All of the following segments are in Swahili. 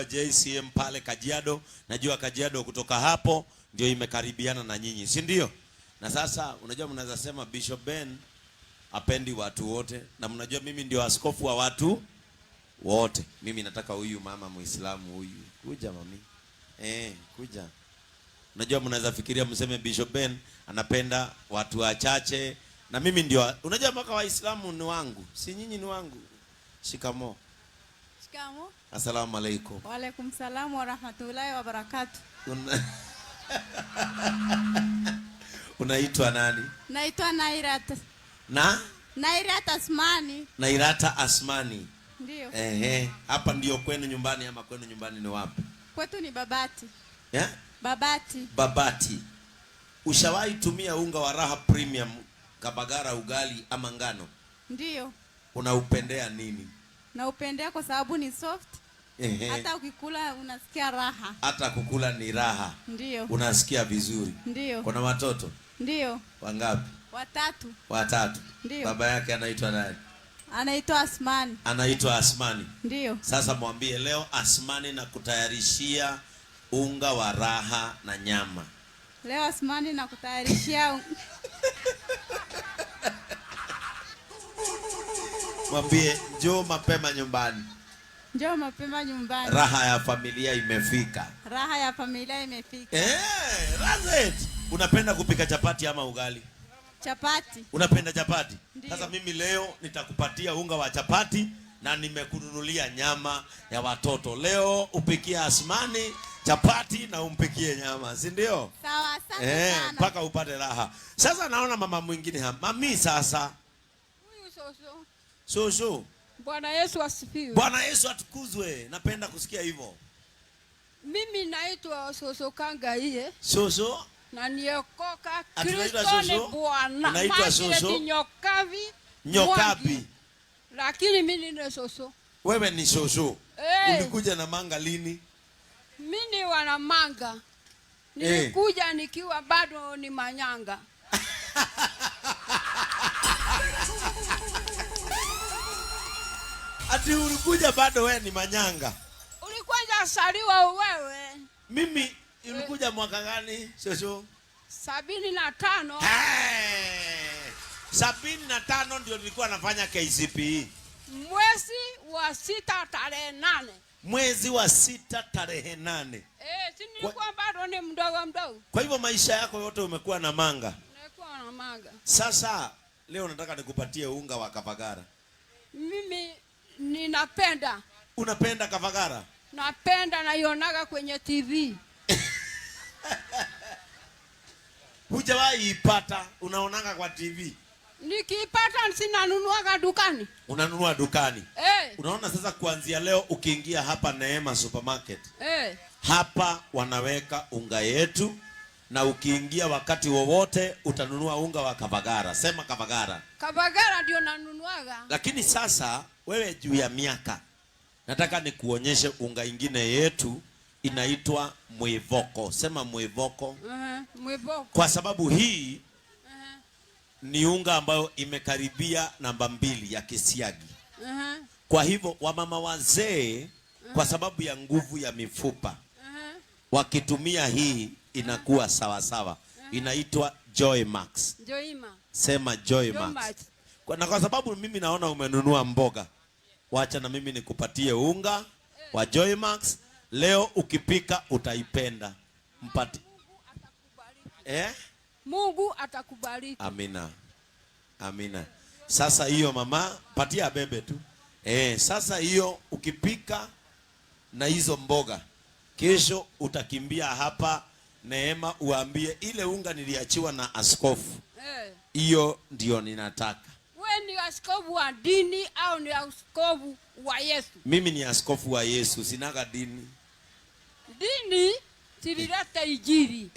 JCM pale Kajiado. Najua Kajiado kutoka hapo ndio imekaribiana na nyinyi, si ndio? Na sasa unajua mnaweza sema Bishop Ben apendi watu wote, na mnajua mimi ndio askofu wa watu wote. Mimi nataka huyu mama Muislamu huyu. Kuja mami. Kuja. Unajua mnaweza fikiria mseme Bishop Ben anapenda watu wachache, na mimi ndio unajua mpaka Waislamu ni wangu, si nyinyi ni wangu. Shikamo. Shikamo. Asalamu alaykum. Wa alaykum salaam wa rahmatullahi wa barakatuh. Unaitwa nani? Naitwa Nairata. Na? Nairata Asmani. Nairata Asmani. Ndio. Hapa ndio kwenu nyumbani ama kwenu nyumbani ni wapi? Kwetu ni Babati. Yeah? Babati. Babati. Ushawahi tumia unga wa Raha Premium Kabagara, ugali ama ngano? Ndio. Unaupendea nini? Naupendea kwa sababu ni soft. Hata ukikula unasikia raha. Hata kukula ni raha. Ndio. Unasikia vizuri. Ndio. Kuna watoto? Ndio. Wangapi? Watatu. Watatu. Ndio. Baba yake anaitwa nani? Anaitwa Asmani. Anaitwa Asmani. Ndio. Sasa mwambie leo Asmani na kutayarishia unga wa raha na nyama. Leo Asmani na kutayarishia Mwambie njoo mapema nyumbani. Njoo mapema nyumbani. Raha ya familia imefika. Raha ya familia imefika. Razet. Unapenda kupika chapati ama ugali? Chapati. Unapenda chapati? Ndiyo. Sasa mimi leo nitakupatia unga wa chapati na nimekununulia nyama ya watoto. Leo upikie Asmani chapati na umpikie nyama, si ndio? Sawa, asante sana. Mpaka upate raha. Sasa naona mama mwingine hapa. Mami sasa. Huyu Soso. Soso. Bwana Yesu asifiwe. Bwana Yesu atukuzwe. Napenda kusikia hivyo. Mimi naitwa Soso Kangaie. Soso. Na niokoka Kristo ni Bwana. Unaitwa Soso? Nyokavi. Nyokabi. Lakini mimi ni Soso. Wewe ni Soso. Ulikuja na manga lini? Mimi wana manga. Nilikuja nikiwa bado ni manyanga. Ati ulikuja bado wewe ni manyanga? Ulikuja saliwa wewe. Mimi ulikuja mwaka gani Soso? 75. 75 ndio nilikuwa nafanya KCPE. Mwezi wa 6 tarehe 8. Mwezi wa 6 tarehe 8. Si nilikuwa bado ni mdogo mdogo. Kwa hivyo maisha yako yote umekuwa na manga? Nilikuwa na manga. Sasa leo nataka nikupatie unga wa Kabagara. Mimi ninapenda. Unapenda Kabagara? Napenda, naionaga kwenye TV. Hujawahi ipata, unaonaga kwa TV? Nikipata sinanunuaga dukani. Unanunua dukani? Unaona sasa kuanzia leo ukiingia hapa Neema Supermarket. Hapa wanaweka unga yetu, na ukiingia wakati wowote utanunua unga wa Kabagara. Sema Kabagara. Kabagara ndio nanunuaga. Lakini sasa wewe juu ya miaka, nataka nikuonyeshe unga ingine yetu inaitwa Mwivoko. Sema Mwivoko. Mwivoko. Kwa sababu hii ni unga ambayo imekaribia namba 2 ya kisiagi. Kwa hivyo wamama wazee kwa sababu ya nguvu ya mifupa wakitumia hii inakuwa sawa sawa. Inaitwa Joy Max. Joyma. Sema Joy Max. Na kwa sababu mimi naona umenunua mboga, wacha na mimi nikupatie unga wa Joy Max. Leo ukipika utaipenda. Mpati. Mungu atakubariki. Amina. Amina. Sasa hiyo mama, patia bebe tu. Sasa hiyo ukipika na hizo mboga, kesho utakimbia hapa Neema uambie ile unga niliachiwa na askofu. Hiyo ndio ninataka. Wewe ni askofu wa dini au ni askofu wa Yesu? Mimi ni askofu wa Yesu, sinaga dini. Dini tilileta Injili.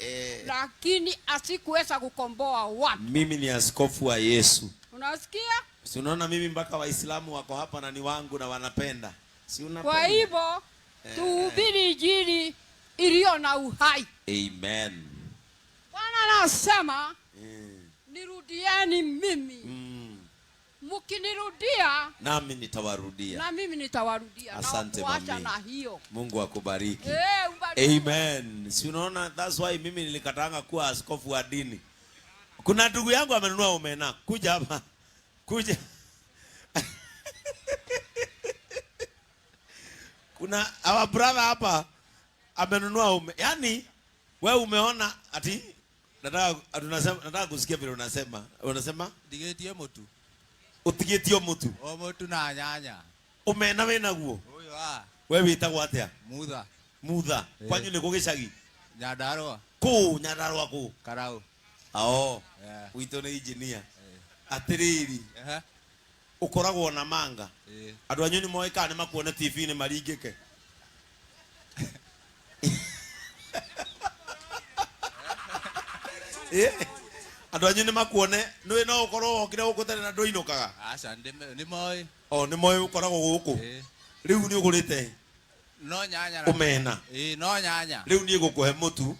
Lakini asikuweza kukomboa watu. Mimi ni askofu wa Yesu. Unasikia? Si unaona mimi mpaka Waislamu wako hapa na ni wangu na wanapenda. Si unapenda? Kwa hivyo tuhubiri Injili iliyo na uhai. Amen. Bwana anasema nirudieni mimi. mkinirudia nami nitawarudia. na mimi nitawarudia. Asante na kuacha mami. na hiyo. Mungu akubariki. Ubariki. Amen. Si unaona, that's why mimi nilikatanga kuwa askofu wa dini. Kuna ndugu yangu amenunua omena. Kuja hapa. Kuja. Kuna our brother hapa amenunua Yaani wewe umeona ati nataka kusikia vile unasema. Unasema ndigetie mutu. Utigetio mutu. O mutu na nyanya. Omena wena guo. Uyu wa. Wewe witagwo atia? Mutha. Mutha. Kwanyu ni kugicagi? Nyandarua. Ku Nyandarua ku. Karau. Oo. Yeah. Wito ni engineer. Atiriri. Ukoragwo na manga. Andu anyu ni moe kana makuona TV ni maringike. Andu anyu ni makuone no ukorwo okire gukutene na ndoinukaga. Aca ni moe. Ni moe ukoragwo guku. Riu ni ugurite. No nyanya. Omena. No nyanya. Riu ni gukuhe mutu.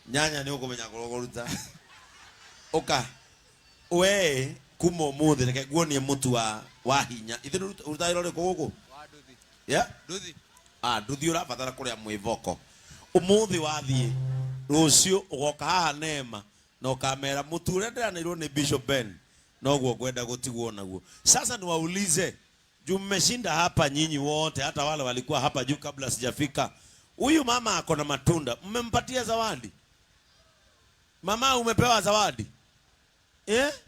Nyanya ni ukumenya kuruta. Oka. We kumo muthi reke guonie mutu wa hinya. Ithu utairo riko guku? Wa nduthi. Yeah? Nduthi. Nduthi urabatara kuria mwivoko. Umuthi wathie. Rucio ugoka haha Neema na ukamera mutu uria ndiranirwo ni Bishop Ben. Noguo gwenda gutigwo naguo. Sasa niwaulize, juu mmeshinda hapa nyinyi wote, hata wale walikuwa hapa juu kabla sijafika. Huyu mama ako na matunda. Mmempatia zawadi? Mama umepewa zawadi?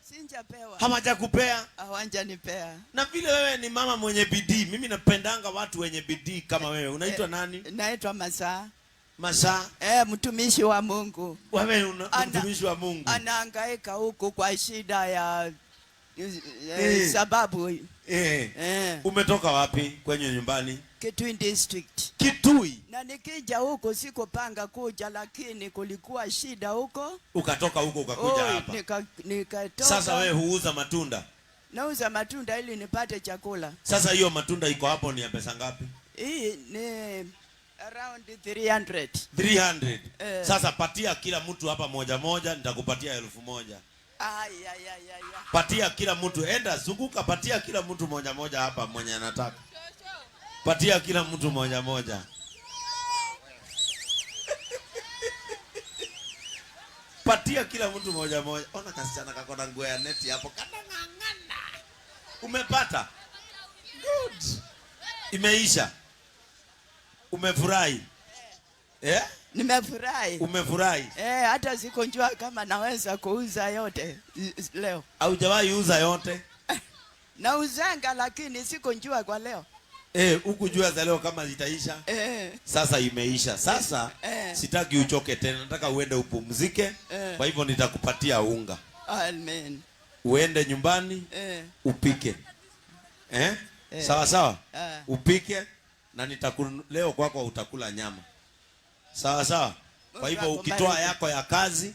Sinjapewa. Hawajakupea? Hawajanipea. Na vile wewe ni mama mwenye bidii, mimi napendanga watu wenye bidii kama wewe. Unaitwa nani? Naitwa Masaa. Masaa? Mtumishi wa Mungu. Wewe mtumishi wa Mungu. Anahangaika huku kwa shida ya sababu. Umetoka wapi kwenye nyumbani? Kitui district. Kitui. Na nikija huko sikupanga kuja, lakini kulikuwa shida huko. Ukatoka huko ukakuja hapa. Nikatoka. Sasa wewe huuza matunda? Nauza matunda ili nipate chakula. Sasa hiyo matunda iko hapo ni ya pesa ngapi? Hii ni around 300. 300. Sasa patia kila mtu hapa moja moja, nitakupatia 1000. Patia kila mtu, enda zunguka, patia kila mtu moja moja hapa mwenye anataka. Patia kila mtu moja moja. Patia kila mtu moja moja. Ona kasichana kako na nguo ya neti hapo. Kanang'ang'ana. Umepata? Good. Imeisha. Umefurahi? Nimefurahi. Umefurahi? Hata sikunjua kama naweza kuuza yote leo. Haujawahi uza yote? Nauzanga lakini sikunjua kwa leo. Ukujua za leo kama zitaisha? Sasa imeisha. Sasa sitaki uchoke tena. Nataka uende upumzike. Kwa hivyo nitakupatia unga. Amen. Uende nyumbani upike. Sawa sawa? Upike na leo kwako utakula nyama. Sawa sawa? Kwa hivyo ukitoa yako ya kazi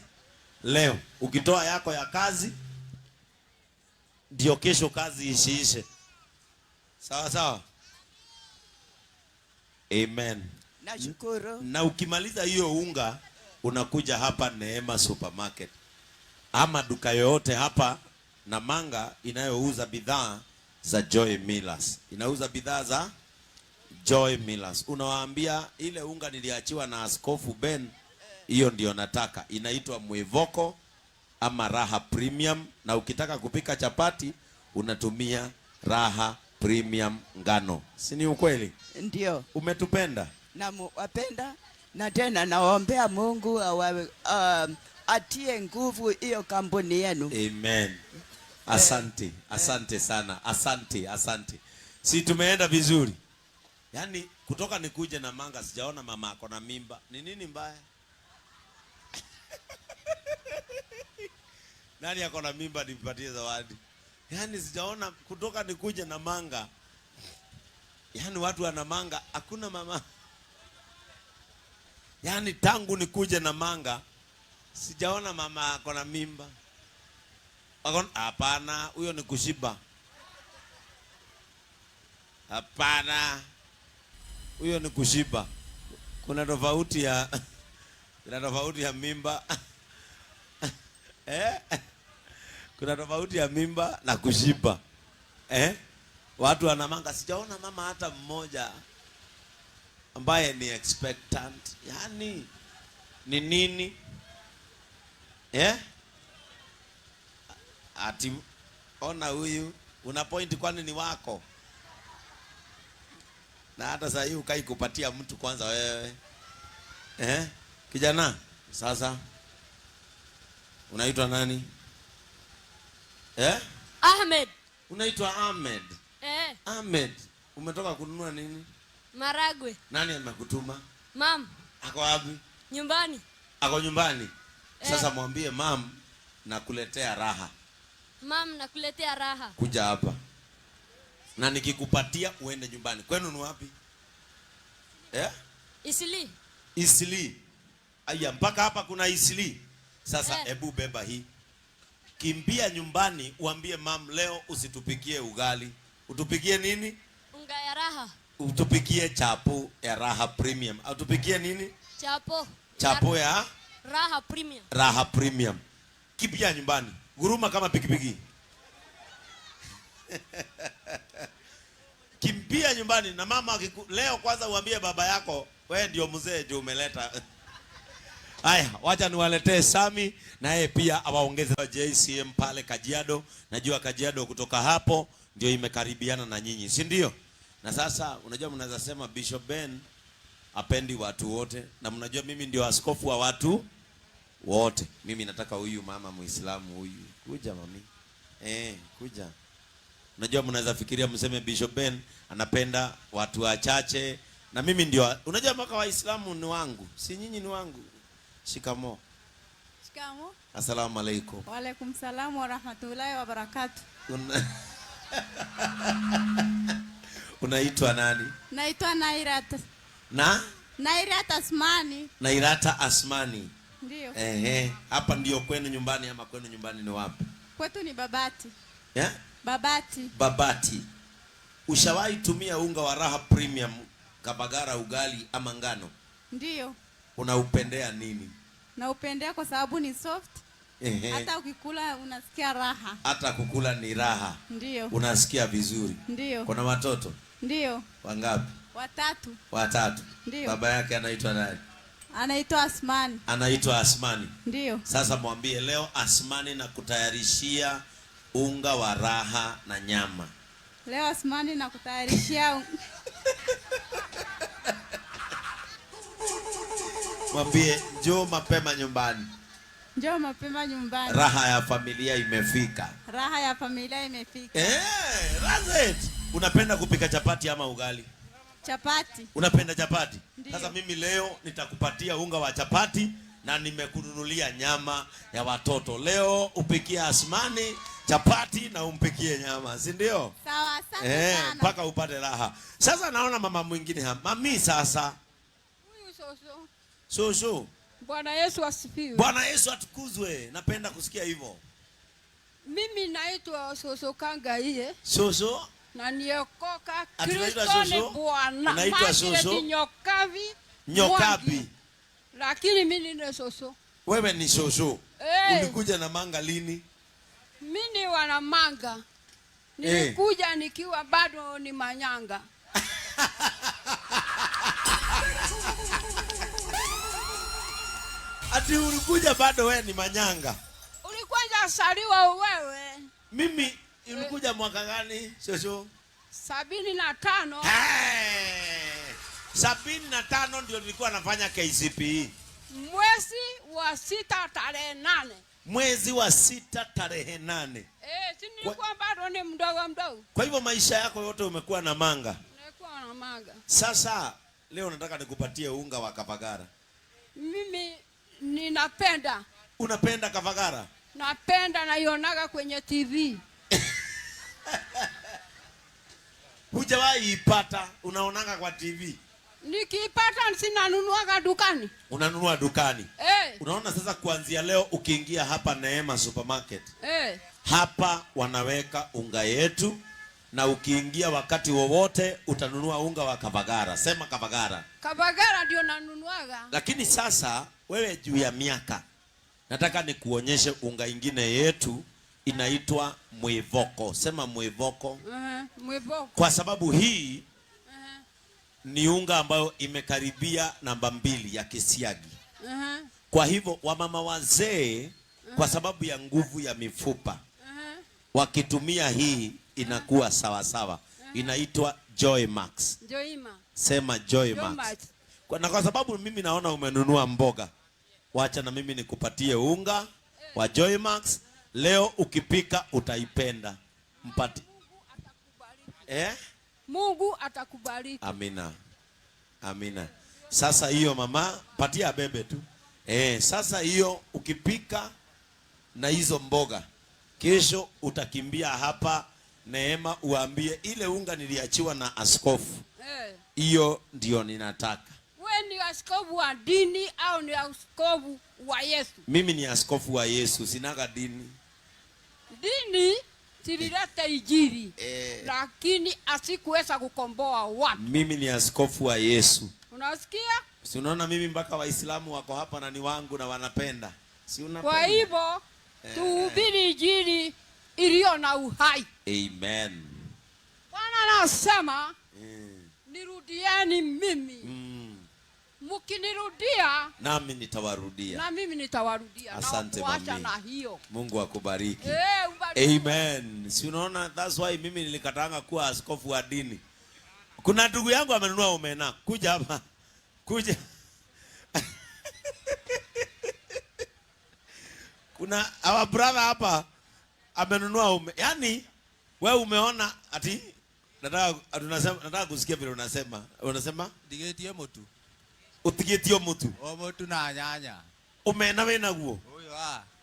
leo, ukitoa yako ya kazi ndio kesho kazi isiishe. Sawa sawa? Amen. Nashukuru. Na ukimaliza hiyo unga unakuja hapa Neema Supermarket ama duka yoyote hapa Namanga inayouza bidhaa za Joy Millers. Inauza bidhaa za Joy Millers. Unawaambia ile unga niliachiwa na Askofu Ben, hiyo ndio nataka. Inaitwa Mwivoko ama Raha Premium, na ukitaka kupika chapati unatumia Raha Premium ngano. Si ni ukweli? Ndio. Umetupenda? Wapenda na tena naombea Mungu atie nguvu hiyo kampuni yenu. Amen. Asante. Asante sana. Asante. Si tumeenda vizuri? Yaani kutoka nikuje Namanga sijaona mama ako na mimba. Ni nini mbaya? Nani ako na mimba nimpatie zawadi? Yaani sijaona kutoka nikuje Namanga. Yaani watu wa Namanga hakuna mama. Yaani tangu nikuje Namanga sijaona mama ako na mimba. Hapana, huyo ni kushiba. Hapana. Huyo ni kushiba. Kuna tofauti ya mimba. Kuna tofauti ya mimba na kushiba. Watu wanamanga, sijaona mama hata mmoja ambaye ni expectant. Yaani ni nini? Ati ona huyu una point, kwani ni wako? Na hata sasa hii ukai kupatia mtu kwanza wewe. Kijana, sasa unaitwa nani? Ahmed. Unaitwa Ahmed? Ahmed, umetoka kununua nini? Maragwe. Nani amekutuma? Mam. Ako wapi? Nyumbani. Ako nyumbani. Sasa mwambie mam nakuletea raha. Mam, nakuletea raha. Kuja hapa. Na nikikupatia uende nyumbani. Kwenu ni wapi? Isili. Isili. Aya, mpaka hapa kuna Isili. Sasa hebu beba hii. Kimbia nyumbani uambie mam leo usitupikie ugali. Utupikie nini? Unga ya raha. Utupikie chapo ya raha premium. Utupikie nini? Chapo ya raha premium. Raha premium. Kimbia nyumbani. Guruma kama pikipiki. Kimbia nyumbani na mama leo kwanza uambie baba yako wewe ndio mzee ndio umeleta. Haya, wacha niwaletee Sami na yeye pia awaongeze JCM pale Kajiado. Najua Kajiado kutoka hapo ndio imekaribiana na nyinyi, si ndio? Na sasa unajua mnaweza sema Bishop Ben apendi watu wote, na mnajua mimi ndio askofu wa watu wote. Mimi nataka huyu mama Muislamu huyu. Kuja mami. Kuja. Unajua mnaweza fikiria mseme Bishop Ben anapenda watu wachache, na mimi ndio unajua mpaka Waislamu ni wangu, si nyinyi ni wangu. Shikamo. Shikamo. Asalamu alaykum. Wa alaykum salam wa rahmatullahi wa barakatuh. Unaitwa nani? Naitwa Nairata. Nairata Asmani. Nairata Asmani. Ndio. Hapa ndio kwenu nyumbani ama kwenu nyumbani ni wapi? Kwetu ni Babati. Babati. Babati. Ushawahi tumia unga wa raha premium kabagara, ugali ama ngano? Ndio. Unaupendea nini? Naupendea kwa sababu ni soft. Hata ukikula unasikia raha. Hata kukula ni raha. Ndio. Unasikia vizuri. Ndio. Kuna watoto? Ndio. Wangapi? 3. 3. Ndio. Baba yake anaitwa nani? Anaitwa Asmani. Anaitwa Asmani. Ndio. Sasa mwambie leo Asmani na kutayarishia unga wa raha na nyama. Leo Asmani na kutayarishia Mwambie njoo mapema nyumbani. Njoo mapema nyumbani. Raha ya familia imefika. Raha ya familia imefika. Razet. Unapenda kupika chapati ama ugali? Chapati. Unapenda chapati? Ndiyo. Sasa mimi leo nitakupatia unga wa chapati na nimekununulia nyama ya watoto. Leo upikie Asmani chapati na umpikie nyama, si ndio? Sawa, asante sana. Mpaka upate raha. Sasa naona mama mwingine hapa. Mami sasa. Huyu Soso. Soso. Bwana Yesu asifiwe. Bwana Yesu atukuzwe. Napenda kusikia hivyo. Mimi naitwa Soso Kangaie. Soso. Na niokoka Kristo ni Bwana. Unaitwa Soso? Nyokavi. Lakini mimi ni Soso. Wewe ni Soso. Ulikuja na manga lini? Mimi wana manga. Nilikuja nikiwa bado ni manyanga. Ati ulikuja bado wewe ni manyanga? Ulikuja saliwa wewe. Mimi ulikuja mwaka gani Soso? 75. 75 ndio nilikuwa nafanya KCPE. Mwezi wa 6 tarehe 8. Mwezi wa 6 tarehe 8. Si nilikuwa bado ni mdogo. Kwa hivyo maisha yako yote umekuwa na manga? Nilikuwa na manga. Sasa leo nataka nikupatie unga wa kavagara. Mimi ninapenda. Unapenda kavagara? Napenda, naionaga kwenye TV. Hujawahi ipata, unaonanga kwa TV? Nikipata sinanunuaga dukani. Unanunua dukani? Unaona sasa kuanzia leo ukiingia hapa Neema Supermarket. Hapa wanaweka unga yetu, na ukiingia wakati wowote utanunua unga wa kavagara. Sema kavagara. Kavagara ndio nanunuaga. Lakini sasa wewe juu ya miaka, nataka nikuonyeshe unga ingine yetu inaitwa mwivoko. Sema mwivoko. Mwivoko. Kwa sababu hii ni unga ambayo imekaribia namba 2 ya kisiagi. Kwa hivyo wamama wazee kwa sababu ya nguvu ya mifupa wakitumia hii inakuwa sawa sawa. Inaitwa Joy Max. Joyma. Sema Joy Max. Na kwa sababu mimi naona umenunua mboga, wacha na mimi nikupatie unga wa Joy Max. Leo ukipika utaipenda. Mpati. Mungu atakubariki. Amina. Amina. Sasa hiyo mama, patia bebe tu. Sasa hiyo ukipika na hizo mboga, kesho utakimbia hapa Neema uambie ile unga niliachiwa na askofu. Hiyo ndio ninataka. Wewe ni askofu wa dini au ni askofu wa Yesu? Mimi ni askofu wa Yesu, sinaga dini. Dini tilileta Injili. Lakini asikuweza kukomboa watu. Mimi ni askofu wa Yesu. Unasikia? Si unaona mimi mpaka Waislamu wako hapa na ni wangu na wanapenda. Si unapenda? Kwa hivyo tuhubiri Injili iliyo na uhai. Amen. Bwana anasema nirudieni mimi. Mkinirudia nami nitawarudia. Na mimi nitawarudia. Asante mami. Na hiyo. Mungu akubariki. Ubariki. Amen. Si unaona, that's why mimi nilikatanga kuwa askofu wa dini. Kuna ndugu yangu amenunua omena. Kuja hapa. Kuja. Kuna our brother hapa amenunua yaani wewe umeona ati nataka kusikia vile unasema. Unasema digetie mutu. Utigetio mutu. O mutu na nyanya. Omena wena guo. Huyo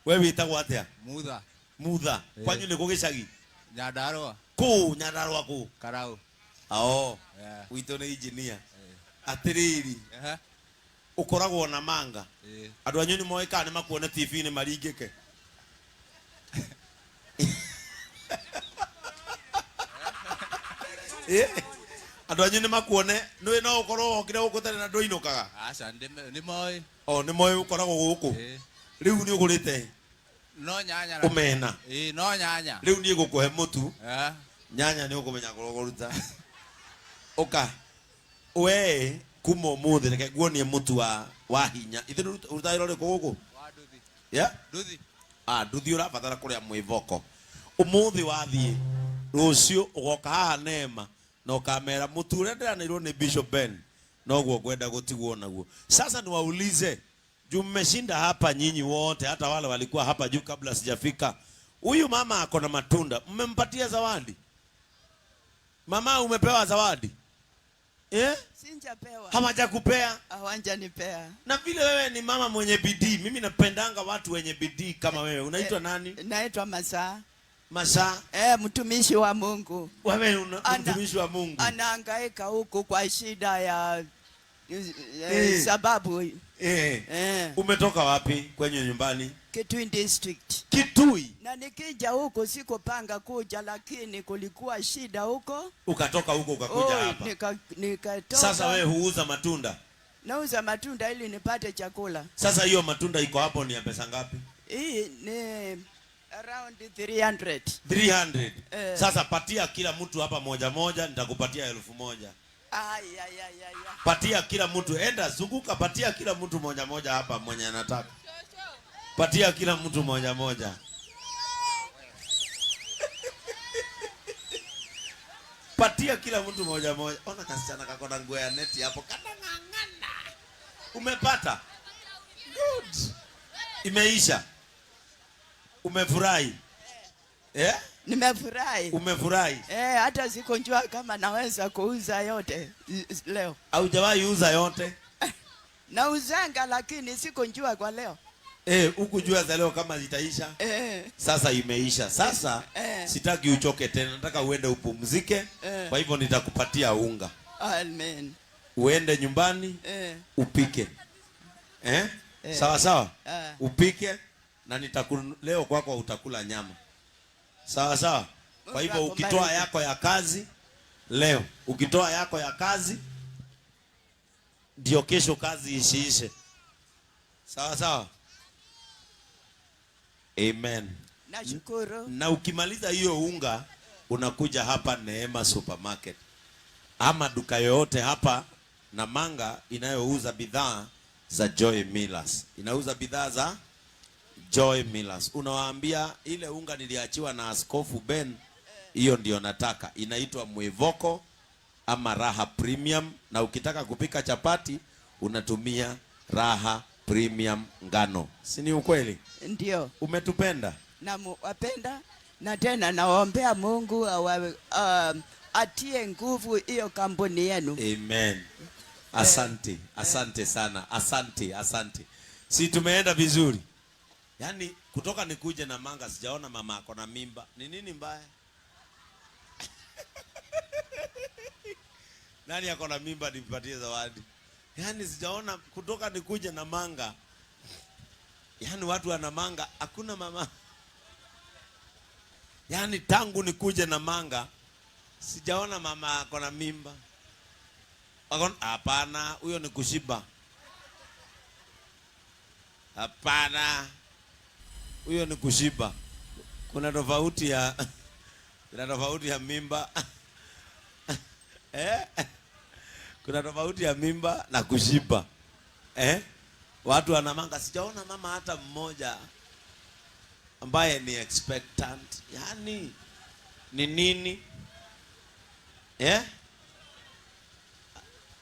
wewe witagwo atia? Mutha. Mutha. Kwanyu ni kugicagi? Nyandarua. Ku Nyandarua ku? Karau. Wito ni engineer. Atiriri. Ukoragwo na manga. Andu anyu ni moika ni makuone TV ni maringike. Andu anyu ni makuone no no ukorwo okire gukutare na ndoinukaga. Aca ni moi. Ni moi ukoragwo guku. Riu ni ugurite. No nyanya. Umena. No nyanya. Riu ni gukuhe mutu. Nyanya ni ukumenya kuruta. Oka. We kumo muthi reke guonie mutu wa hinya. Ithu utairo riko guku? Wa nduthi. Nduthi. Nduthi urabatara kuria mwivoko. Umuthi wathie. Rucio ugoka haha Neema na ukamera mutu uria ndiranirwo ni Bishop Ben. Noguo kwenda gutigwo naguo. Sasa niwaulize, juu mmeshinda hapa nyinyi wote, hata wale walikuwa hapa juu kabla sijafika. Huyu mama ako na matunda. Mmempatia zawadi? Mama umepewa zawadi? Sinjapewa. Hawajakupea? Hawajanipea. Na vile wewe ni mama mwenye bidii, mimi napendanga watu wenye bidii kama wewe. Unaitwa nani? Naitwa Masaa. Masaa? Mtumishi wa Mungu. Wewe mtumishi wa Mungu. Anahangaika huku kwa shida ya sababu. Umetoka wapi kwenye nyumbani? Kitui district. Kitui. Na nikija huko sikupanga kuja, lakini kulikuwa shida huko. Ukatoka huko ukakuja hapa. Nikatoka. Sasa wewe huuza matunda? Nauza matunda ili nipate chakula. Sasa hiyo matunda iko hapo ni ya pesa ngapi? Hii ni around 300. 300. Sasa patia kila mtu hapa moja moja, nitakupatia 1000. Patia kila mtu, enda zunguka, patia kila mtu moja moja hapa mwenye anataka. Patia kila mtu moja moja. Patia kila mtu moja moja. Ona kasichana kako na nguo ya neti hapo. Kanang'ang'ana. Umepata? Good. Imeisha. Umefurahi? Nimefurahi. Umefurahi? Hata sikunjua kama naweza kuuza yote leo. Haujawahi uza yote? Nauzanga lakini sikunjua kwa leo. Ukujua za leo kama zitaisha? Sasa imeisha. Sasa sitaki uchoke tena. Nataka uende upumzike. Kwa hivyo nitakupatia unga. Amen. Uende nyumbani upike. Sawa sawa? Upike na leo kwako utakula nyama. Sawa sawa? Kwa hivyo ukitoa yako ya kazi leo, ukitoa yako ya kazi ndio kesho kazi isiishe. Sawa sawa? Amen. Nashukuru. Na ukimaliza hiyo unga unakuja hapa Neema Supermarket ama duka yoyote hapa Namanga inayouza bidhaa za Joy Millers. Inauza bidhaa za Joy Millers. Unawaambia ile unga niliachiwa na Askofu Ben, hiyo ndio nataka. Inaitwa Mwevoko ama Raha Premium, na ukitaka kupika chapati unatumia Raha Premium ngano. Si ni ukweli? Ndio. Umetupenda? Na wapenda na tena naombea Mungu atie nguvu hiyo kampuni yenu. Amen. Asante, asante sana. Asante. Si tumeenda vizuri? Yaani kutoka nikuje Namanga sijaona mama ako na mimba. Ni nini mbaya? Nani ako na mimba nimpatie zawadi? Yaani sijaona kutoka nikuje Namanga. Yaani watu wa Namanga hakuna mama. Yaani tangu nikuje Namanga sijaona mama ako na mimba. Hapana, huyo ni kushiba. Hapana, huyo ni kushiba. Kuna tofauti ya mimba. Kuna tofauti ya mimba na kushiba. Watu wa Namanga sijaona mama hata mmoja ambaye ni expectant. Yaani ni nini?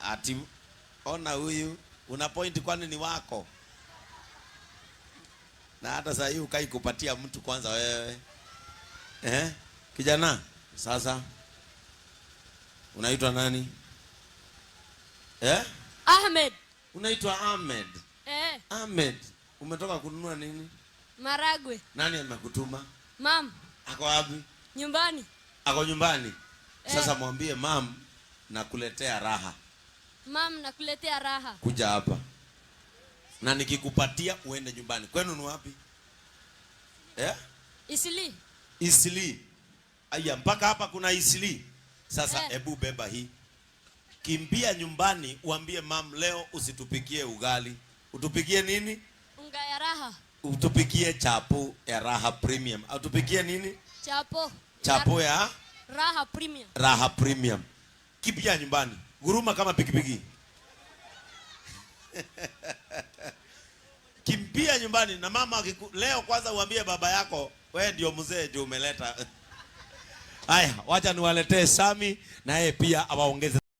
Ati ona huyu una point, kwani ni wako? Na hata sasa hii ukai kupatia mtu kwanza wewe. Kijana, sasa unaitwa nani? Ahmed. Unaitwa Ahmed? Ahmed, umetoka kununua nini? Maragwe. Nani amekutuma? Mam. Ako wapi? Nyumbani. Ako nyumbani. Sasa mwambie mam nakuletea raha. Mam, nakuletea raha. Kuja hapa. Na nikikupatia uende nyumbani. Kwenu ni wapi? Isili. Isili. Aya, mpaka hapa kuna Isili. Sasa hebu beba hii. Kimbia nyumbani uambie mam leo usitupikie ugali. Utupikie nini? Unga ya raha. Utupikie chapo ya Raha Premium. Utupikie nini? Chapo ya Raha Premium. Raha Premium. Kimbia nyumbani. Guruma kama pikipiki. Kimbia nyumbani na mama leo kwanza uambie baba yako wewe ndio mzee ndio umeleta. Haya, wacha niwaletee Sami na yeye pia awaongeze